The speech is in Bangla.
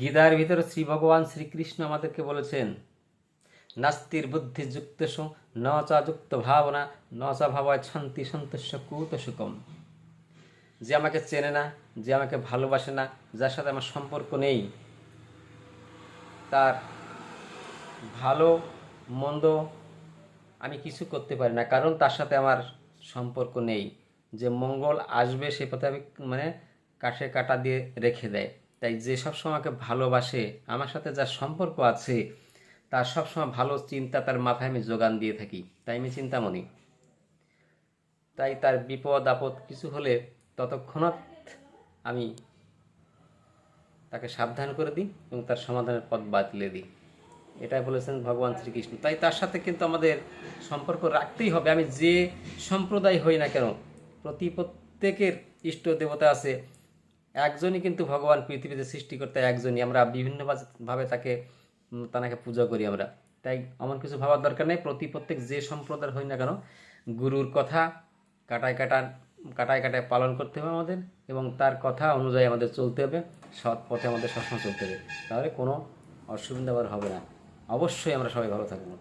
গীতার ভিতরে শ্রী ভগবান শ্রীকৃষ্ণ আমাদেরকে বলেছেন, নাস্তির বুদ্ধি যুক্তেষু ন চা যুক্ত ভাবনা ন চা ভাবায় শান্তি সন্তোষ্য কুত সুকম। যে আমাকে চেনে না, যে আমাকে ভালোবাসে না, যার সাথে আমার সম্পর্ক নেই, তার ভালো মন্দ আমি কিছু করতে পারি না, কারণ তার সাথে আমার সম্পর্ক নেই। যে মঙ্গল আসবে সে পথে আমি কাঠে কাটা দিয়ে রেখে দেয়। তাই যে সবসময় আমাকে ভালোবাসে, আমার সাথে যার সম্পর্ক আছে, তার সবসময় ভালো চিন্তা তার মাথায় আমি যোগান দিয়ে থাকি। তাই আমি চিন্তামণি। তাই তার বিপদ আপদ কিছু হলে ততক্ষণাৎ আমি তাকে সাবধান করে দিই এবং তার সমাধানের পথ বাতলে দিই। এটাই বলেছেন ভগবান শ্রীকৃষ্ণ। তাই তার সাথে কিন্তু আমাদের সম্পর্ক রাখতেই হবে। আমি যে সম্প্রদায় হই না কেন, প্রত্যেকের ইষ্ট দেবতা আছে একজনই, কিন্তু ভগবান পৃথিবীতে সৃষ্টিকর্তা একজনই। আমরা বিভিন্নভাবে তাকে পূজা করি আমরা। তাই এমন কিছু ভাবার দরকার নেই। প্রত্যেক যে সম্প্রদায় হই না কেন, গুরুর কথা কাটায় কাটায় পালন করতে হবে আমাদের, এবং তার কথা অনুযায়ী আমাদের চলতে হবে, সৎ পথে আমাদের সবসময় চলতে হবে। তাহলে কোনো অসুবিধা আবার হবে না। অবশ্যই আমরা সবাই ভালো থাকবো।